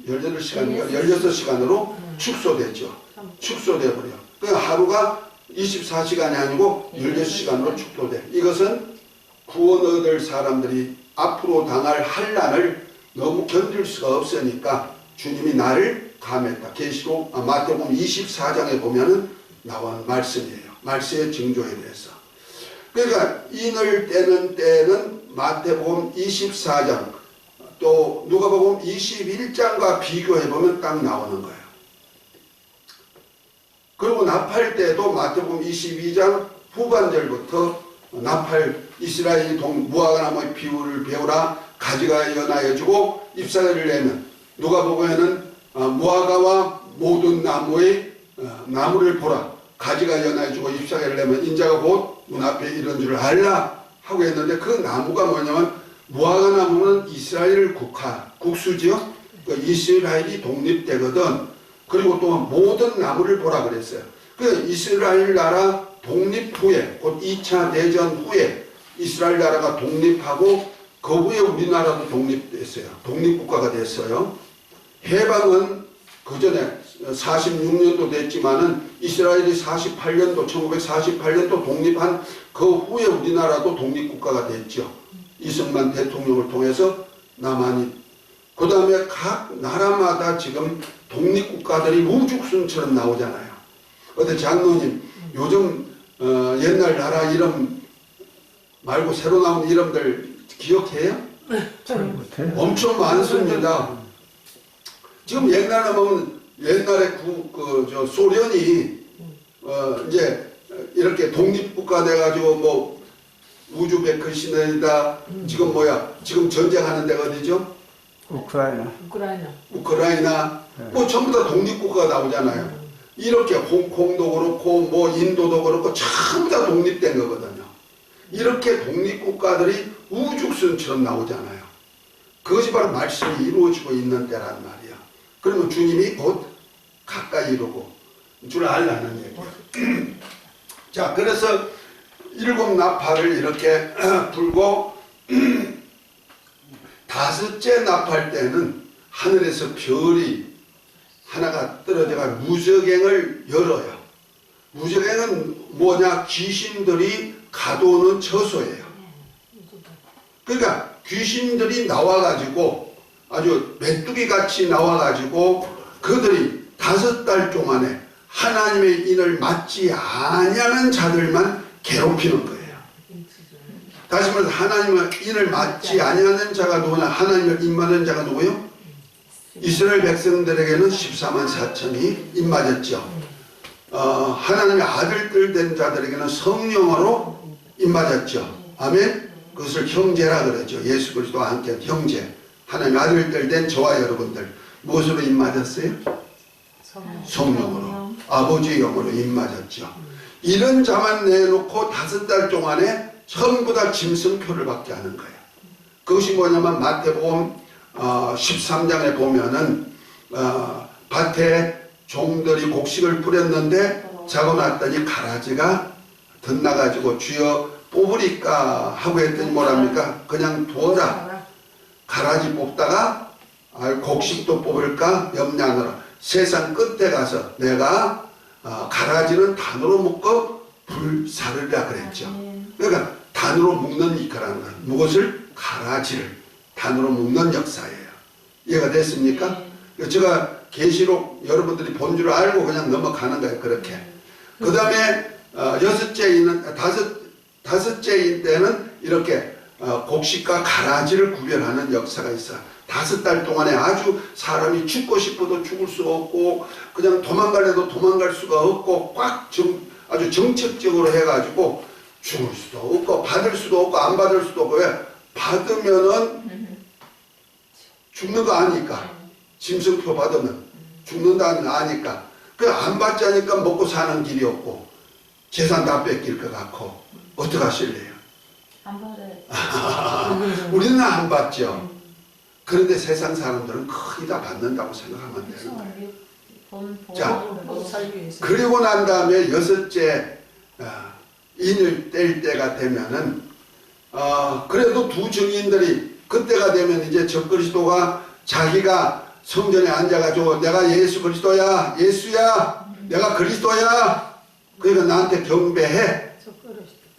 Speaker 1: 16시간으로 축소됐죠. 축소돼버려. 그러니까 하루가 24시간이 아니고 16시간으로 축소돼. 이것은 구원 얻을 사람들이 앞으로 당할 환난을 너무 견딜 수가 없으니까 주님이 나를 감했다. 마태복음 24장에 보면은 나온 말씀이에요. 말씀의 징조에 대해서. 그러니까 인을 떼는 때는 마태복음 24장, 또 누가복음 21장과 비교해보면 딱 나오는 거예요. 그리고 나팔 때도 마태복음 22장 후반절부터 나팔, 이스라엘이 무화과나무의 비유를 배우라, 가지가 연하여지고 잎사귀를 내면, 누가복음에는 무화과와 모든 나무를 보라, 가지가 연하여지고 잎사귀를 내면 인자가 곧 눈앞에 이런 줄 알라 하고 했는데, 그 나무가 뭐냐면 무화과나무는 이스라엘 국수지요. 그 이스라엘이 독립되거든. 그리고 또 모든 나무를 보라 그랬어요. 그 이스라엘 나라 독립 후에, 곧 2차 대전 후에 이스라엘 나라가 독립하고 그 후에 우리나라도 독립됐어요. 독립국가가 됐어요. 해방은 그 전에 46년도 됐지만은 이스라엘이 1948년도 독립한 그 후에 우리나라도 독립국가가 됐죠. 이승만 대통령을 통해서 남한이. 그 다음에 각 나라마다 지금 독립국가들이 우죽순처럼 나오잖아요. 어때 장로님, 요즘 옛날 나라 이름 말고 새로 나온 이름들 기억해요?
Speaker 3: 잘 못해요.
Speaker 1: 엄청 많습니다. 지금 옛날에 보면 옛날에 소련이 이제 이렇게 독립국가 돼가지고 뭐 우즈베크시스탄이다. 지금 지금 전쟁하는 데가 어디죠? 우크라이나.
Speaker 3: 네.
Speaker 1: 뭐 전부 다 독립국가가 나오잖아요. 이렇게 홍콩도 그렇고 뭐 인도도 그렇고 전부 다 독립된 거거든요. 이렇게 독립국가들이 우죽순처럼 나오잖아요. 그것이 바로 말씀이 이루어지고 있는 때란 말이야. 그러면 주님이 곧 가까이 이루고 줄 알라는 얘기야. 자, 그래서 일곱 나팔을 이렇게 불고 다섯째 나팔 때는 하늘에서 별이 하나가 떨어져가 무저갱을 열어요. 무저갱은 뭐냐? 귀신들이 가둬놓은 처소예요. 그러니까 귀신들이 나와가지고 아주 메뚜기 같이 나와가지고 그들이 5달 동안에 하나님의 인을 맞지 아니하는 자들만 괴롭히는 거예요. 다시 말해서 하나님의 인을 맞지 아니하는 자가 누구냐? 하나님을 인맞은 자가 누구요? 이스라엘 백성들에게는 14만 4천이 인맞았죠. 하나님의 아들들 된 자들에게는 성령으로 인맞았죠. 아멘. 그것을 형제라 그러죠. 예수 그리스도와 함께 형제. 하나님의 아들들 된 저와 여러분들 무엇으로 인맞았어요? 성령으로. 아버지의 영으로 인맞았죠. 이런 자만 내놓고 5달 동안에 전부 다 짐승표를 받게 하는 거예요. 그것이 뭐냐면 마태복음 13장에 보면은 밭에 종들이 곡식을 뿌렸는데 자고 났더니 가라지가 덧나가지고 주여 뽑으리까 하고 했더니 뭐랍니까? 그냥 두어라. 가라지 뽑다가 곡식도 뽑을까 염려하노라. 세상 끝에 가서 내가 가라지는 단으로 묶어 불사르라 그랬죠.
Speaker 2: 아멘.
Speaker 1: 그러니까 단으로 묶는 이카라는 건 무엇을 가라지를 단으로 묶는 역사예요. 이해가 됐습니까?
Speaker 2: 네.
Speaker 1: 제가 계시록 여러분들이 본 줄 알고 그냥 넘어가는 거예요. 그렇게. 그 다음에 다섯째인 때는 이렇게 곡식과 가라지를 구별하는 역사가 있어. 5달 동안에 아주 사람이 죽고 싶어도 죽을 수 없고 그냥 도망가려도 도망갈 수가 없고 아주 정책적으로 해가지고 죽을 수도 없고 받을 수도 없고 안 받을 수도 없고 왜? 받으면은 죽는 거 아니까. 짐승표 받으면 죽는다는 거 아니까. 그 안 받자니까 먹고 사는 길이 없고 재산 다 뺏길 것 같고 어떻게 하실래요?
Speaker 2: 안 받아요.
Speaker 1: 우리는 안 받죠. 그런데 세상 사람들은 거의 다 받는다고 생각하면 되는 거예요. 자, 그리고 난 다음에 6째 인을 뗄 때가 되면은 그래도 두 증인들이 그때가 되면 이제 적그리스도가 자기가 성전에 앉아가지고 내가 예수 그리스도야, 예수야, 내가 그리스도야, 그러니까 나한테 경배해.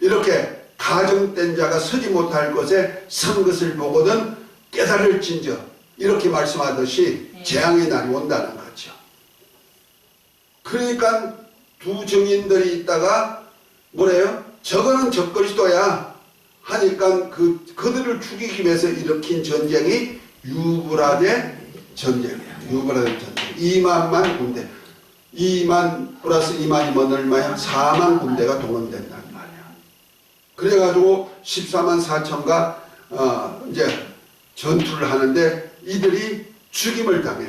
Speaker 1: 이렇게 가정된 자가 서지 못할 것에 선 것을 보거든 깨달을진저 이렇게 말씀하듯이 재앙의 날이 온다는 거죠. 그러니까 두 증인들이 있다가 뭐래요? 저거는 적그리스도야 하니까 그들을 죽이기 위해서 일으킨 전쟁이 유브라데 전쟁이에요. 유브라데 전쟁. 2만만 군대. 2만 플러스 2만이 뭔 얼마야? 4만 군대가 동원된단 말이야. 그래가지고 14만 4천가 이제 전투를 하는데 이들이 죽임을 당해.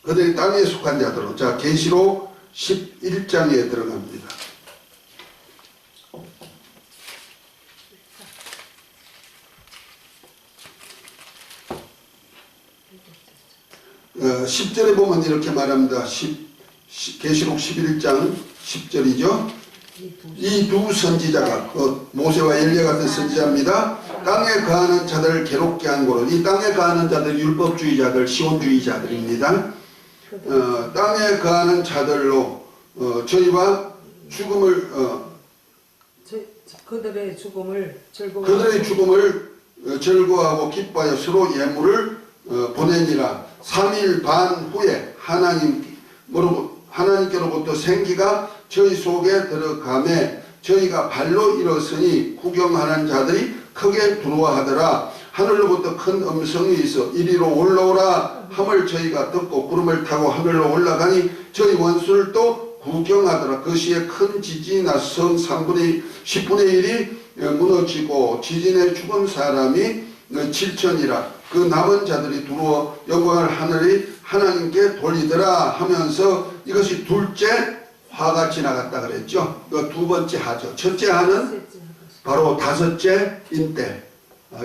Speaker 1: 그들이 땅에 속한 자들로. 자, 계시록 11장에 들어갑니다. 10절에 보면 이렇게 말합니다. 계시록 11장 10절이죠. 이 두 선지자가 모세와 엘리야 같은 선지자입니다. 땅에 거하는 자들을 괴롭게 한 고로. 이 땅에 거하는 자들 율법주의자들, 시온주의자들입니다. 땅에 거하는 자들로 저희와 죽음을
Speaker 4: 그들의 죽음을
Speaker 1: 즐거워하고 기뻐하여 서로 예물을 보내니라. 3일 반 후에 하나님께로부터 생기가 저희 속에 들어가매 저희가 발로 일어서니 구경하는 자들이 크게 두려워하더라. 하늘로부터 큰 음성이 있어 이리로 올라오라 함을 저희가 듣고 구름을 타고 하늘로 올라가니 저희 원수를 또 구경하더라. 그 시에 큰 지진이 나서 성 10분의 1이 무너지고 지진에 죽은 사람이 7천이라. 그 남은 자들이 두려워 영광을 하나님께 돌리더라 하면서 이것이 둘째 화가 지나갔다 그랬죠. 두 번째 하죠. 첫째 하는 바로 5째 인때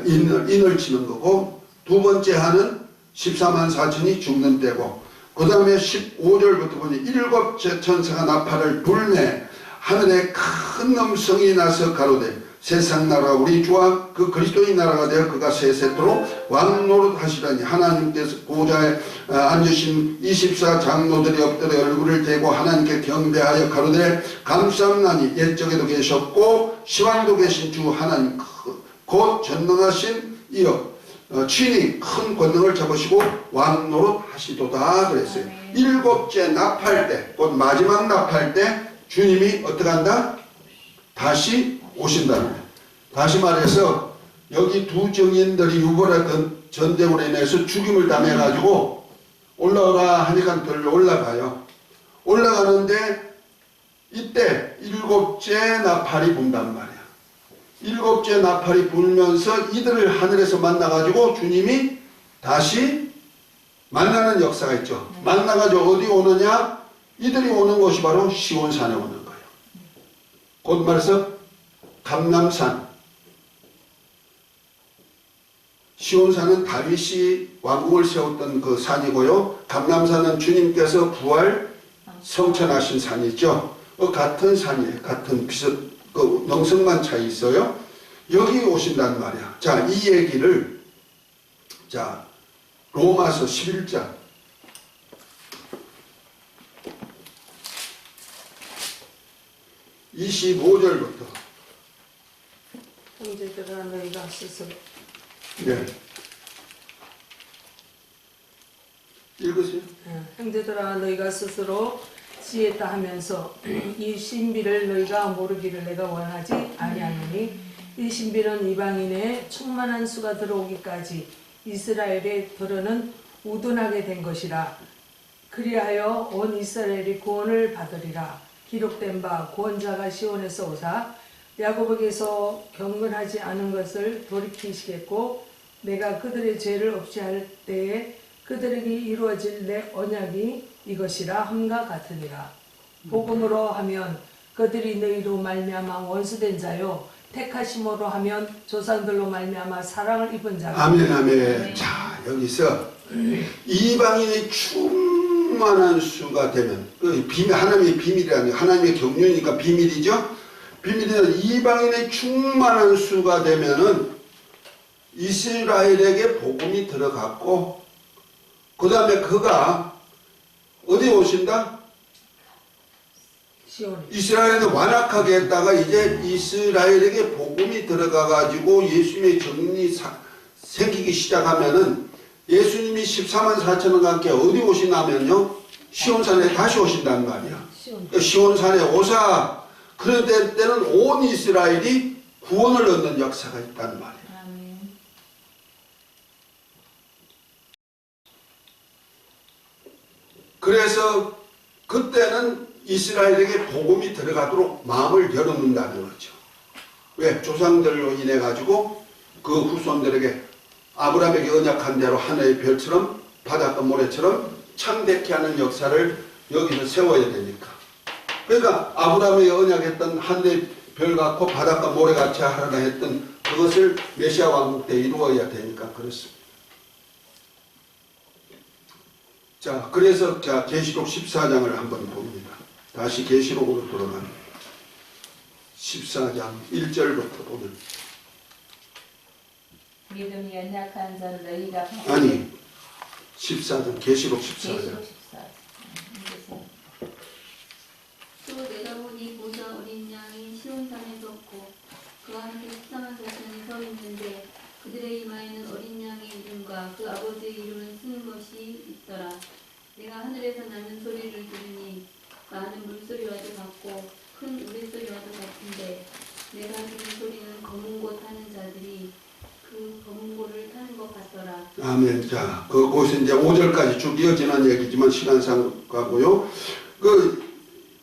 Speaker 1: 인을 치는 거고, 두 번째 하는 14만 4천이 죽는 때고, 그 다음에 15절부터 보니 7째 천사가 나팔을 불매 하늘에 큰 음성이 나서 가로되 세상 나라 우리 주와 그 그리스도의 나라가 되어 그가 세세토록 왕노릇 하시라니. 하나님께서 보좌에 앉으신 24 장로들이 엎드려 얼굴을 대고 하나님께 경배하여 가로되 감사합나니 옛적에도 계셨고 시왕도 계신 주 하나님 곧 전능하신 이여 친히 큰 권능을 잡으시고 왕노릇 하시도다 그랬어요. 7째 나팔 때, 곧 마지막 나팔 때 주님이 어떻게 한다? 다시 오신다는 거예요. 다시 말해서 여기 두 증인들이 유보라던 전쟁으로 인해서 죽임을 당해가지고 올라오라 하니까 들려 올라가요. 올라가는데 이때 7째 나팔이 분단 말이야. 7째 나팔이 불면서 이들을 하늘에서 만나가지고 주님이 다시 만나는 역사가 있죠. 만나가지고 어디 오느냐? 이들이 오는 곳이 바로 시온산에 오는 거예요. 곧 말해서 감람산. 시온산은 다윗이 왕궁을 세웠던 그 산이고요. 감람산은 주님께서 부활 성천하신 산이죠. 같은 산이에요. 같은 명성만 차이 있어요. 여기 오신단 말이야. 자, 이 얘기를 자 로마서 11장 25절부터.
Speaker 4: 형제들아 너희가 스스로
Speaker 1: 네. 읽으세요.
Speaker 4: 형제들아 너희가 스스로 지혜다 하면서 이 신비를 너희가 모르기를 내가 원하지 아니하노니 이 신비는 이방인의 충만한 수가 들어오기까지 이스라엘의 들어는 우둔하게 된 것이라. 그리하여 온 이스라엘이 구원을 받으리라. 기록된 바 구원자가 시온에서 오사 야곱에게서 경건하지 않은 것을 돌이키시겠고 내가 그들의 죄를 없이 할 때에 그들에게 이루어질 내 언약이 이것이라 함과 같으니라. 복음으로 하면 그들이 너희로 말미암아 원수된 자요 택하심으로 하면 조상들로 말미암아 사랑을 입은 자가.
Speaker 1: 아멘, 아멘. 자, 여기서 이방인의 충만한 수가 되면, 그 비밀, 하나님의 비밀이라는 게 하나님의 경륜이니까 비밀이죠. 비밀은 이방인의 충만한 수가 되면은 이스라엘에게 복음이 들어갔고, 그 다음에 그가 어디 오신다?
Speaker 4: 시온.
Speaker 1: 이스라엘은 완악하게 했다가 이제 이스라엘에게 복음이 들어가가지고 예수님의 정리 생기기 시작하면은 예수님이 14만 4천원과 함께 어디 오시냐면요, 시온산에 다시 오신단 말이야. 시온산에 오사. 그럴 때는 온 이스라엘이 구원을 얻는 역사가 있단 말이야.
Speaker 2: 아멘.
Speaker 1: 그래서 그때는 이스라엘에게 복음이 들어가도록 마음을 열어놓는다는 거죠. 왜? 조상들로 인해 가지고 그 후손들에게 아브라함에게 언약한 대로 하늘의 별처럼 바닷가 모래처럼 창대케 하는 역사를 여기서 세워야 되니까. 그러니까 아브라함에게 언약했던 하늘의 별 같고 바닷가 모래같이 하라 했던 그것을 메시아 왕국 때 이루어야 되니까 그렇습니다. 자, 그래서 자 계시록 14장을 한번 봅니다. 다시 계시록으로 돌아가는 14장 1절부터 보면,
Speaker 2: 믿음이 연약한 자는 너희가
Speaker 1: 아니 14장 계시록 14장.
Speaker 2: 계시록 14.
Speaker 5: 또 내가 보니 보자 어린 양이 시온산에 섰고 그와 함께 14만 4천이 서 있는데 그들의 이마에는 어린 양의 이름과 그 아버지의 이름을 쓴 것이 있더라. 내가 하늘에서 나는 소리를 들으니 많은 물소리와도 같고 큰 우레소리와도 같은데 내가 들은 소리는 검은 곳 타는 자들이 그 검은 곳을 타는 것 같더라.
Speaker 1: 아멘. 자, 그곳이 이제 5절까지 쭉 이어지는 얘기지만 시간상 가고요. 그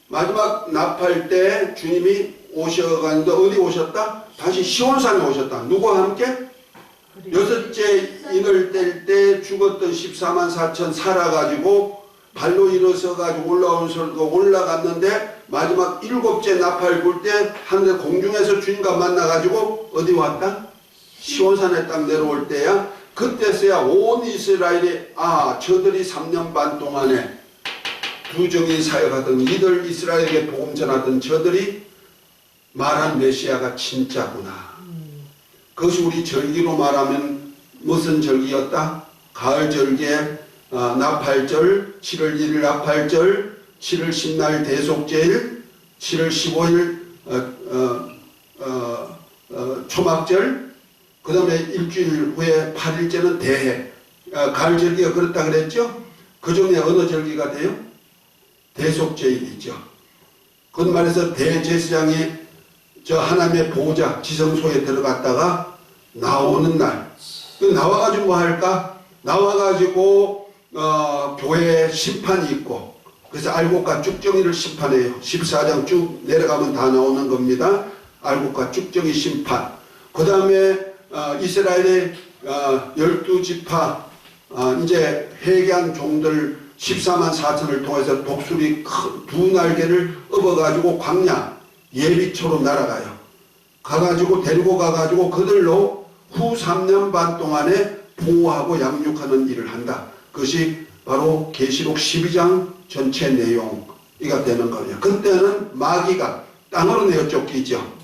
Speaker 1: 마지막 납할 때 주님이 오셔가는데 어디 오셨다? 다시 시온산에 오셨다. 누구와 함께? 여섯째 인을 뗄 때 죽었던 14만 4천 살아가지고 발로 일어서가지고 올라온 설도 올라갔는데 마지막 일곱째 나팔 불 때 하늘의 공중에서 주님과 만나가지고 어디 왔다? 시온산에 딱 내려올 때야. 그때서야 온 이스라엘이 저들이 3년 반 동안에 부정인 사역하던 이들 이스라엘에게 복음 전하던 저들이 말한 메시아가 진짜구나. 그것이 우리 절기로 말하면 무슨 절기였다? 가을 절기에 나팔절, 7월 1일 나팔절, 7월 10날 대속제일, 7월 15일 초막절, 그 다음에 일주일 후에 8일째는 대해. 가을 절기가 그렇다 그랬죠? 그 중에 어느 절기가 돼요? 대속제일이죠. 그건 말해서 대제사장이 저 하나님의 보호자 지성소에 들어갔다가 나오는 날, 그 나와가지고 뭐 할까? 나와가지고 교회에 심판이 있고, 그래서 알곡과 쭉정이를 심판해요. 14장 쭉 내려가면 다 나오는 겁니다. 알곡과 쭉정이 심판. 그 다음에 이스라엘의 12지파 이제 회개한 종들 14만 4천을 통해서 독수리 두 날개를 업어가지고 광야 예비초로 날아가요. 가가지고 데리고 가가지고 그들로 후 3년 반 동안에 보호하고 양육하는 일을 한다. 그것이 바로 계시록 12장 전체 내용이가 되는 거예요. 그때는 마귀가 땅으로 내어 쫓기죠.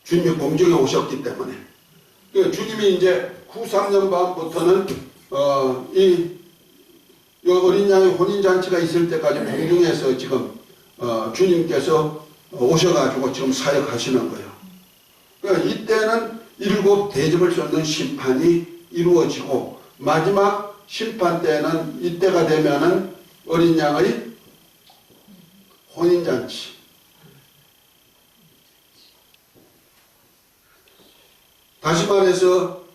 Speaker 1: 주님이 공중에 오셨기 때문에. 주님이 이제 후 3년 반부터는 이 어린 양의 혼인잔치가 있을 때까지 공중에서 지금 주님께서 오셔가지고 지금 사역하시는 거예요. 그러니까 이때는 7 대접을 쏟는 심판이 이루어지고 마지막 심판 때는 이때가 되면은 어린 양의 혼인잔치. 다시 말해서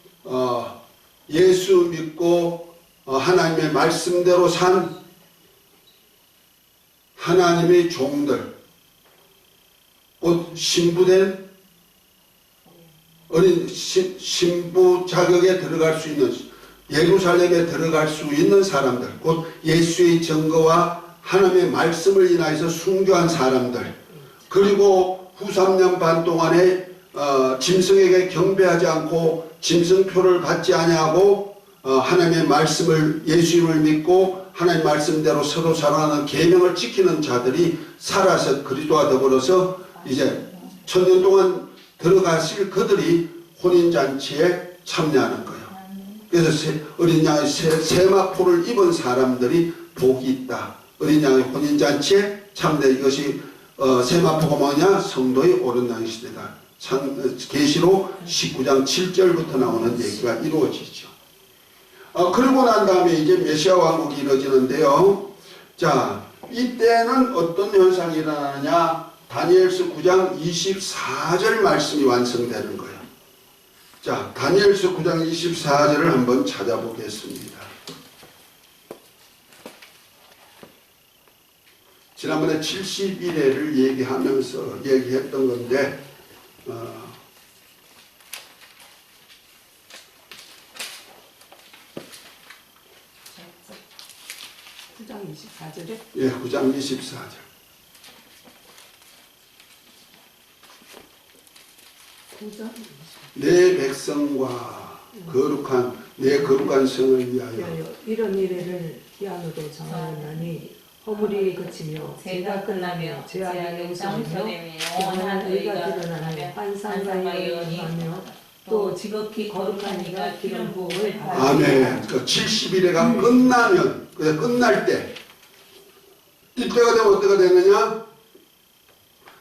Speaker 1: 예수 믿고 하나님의 말씀대로 산 하나님의 종들, 곧 신부된 어린 신부 자격에 들어갈 수 있는, 예루살렘에 들어갈 수 있는 사람들, 곧 예수의 증거와 하나님의 말씀을 인하여서 순교한 사람들, 그리고 후 3년 반 동안에 짐승에게 경배하지 않고 짐승표를 받지 아니하고 하나님의 말씀을, 예수님을 믿고 하나님 말씀대로 서로 살아가는 계명을 지키는 자들이 살아서 그리스도와 더불어서 이제 1000년 동안 들어가실 그들이 혼인잔치에 참여하는 거예요. 그래서 어린 양의 세마포를 입은 사람들이 복이 있다. 어린 양의 혼인잔치에 참여. 이것이 세마포가 뭐냐? 성도의 오른낭 시대다. 계시록 19장 7절부터 나오는 얘기가 이루어지죠. 그러고 난 다음에 이제 메시아 왕국이 이루어지는데요. 자, 이때는 어떤 현상이 일어나느냐? 다니엘서 9장 24절 말씀이 완성되는 거예요. 자, 다니엘서 9장 24절을 한번 찾아보겠습니다. 지난번에 71회를 얘기했던 건데,
Speaker 4: 9장 24절에?
Speaker 1: 예, 9장 24절. 내 백성과 내 거룩한 성을 위하여
Speaker 4: 이런 이래를 기한으로 정하였나니 허물이 그치며 죄가 끝나며 죄악이 용서하며 영원한 의가 드러나며 환상과 예언이 하며 또 지극히 거룩한 이가 기름 부음을 받으며.
Speaker 1: 아멘. 그 71회가 끝나면, 끝날 때, 이때가 되면 어때가 되느냐?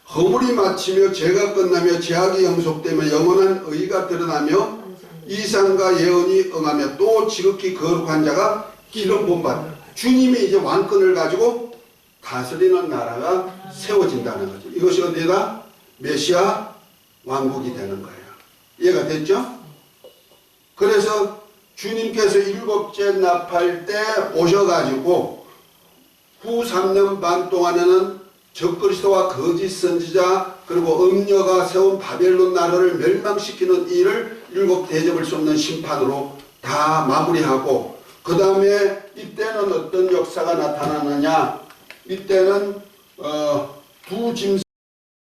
Speaker 1: 허물이 마치며 죄가 끝나며 죄악이 영속되며 영원한 의가 드러나며 이상과 예언이 응하며 또 지극히 거룩한 자가 기름 부음 받으며. 주님이 이제 왕권을 가지고 다스리는 나라가 세워진다는 거죠. 이것이 어디다? 메시아 왕국이 되는 거예요. 이해가 됐죠? 그래서 주님께서 7째 납할 때 오셔가지고 후 3년 반 동안에는 적그리스도와 거짓 선지자 그리고 음녀가 세운 바벨론 나라를 멸망시키는 일을 7 대접을 쏟는 심판으로 다 마무리하고, 그 다음에 이때는 어떤 역사가 나타나느냐? 이때는 두 짐승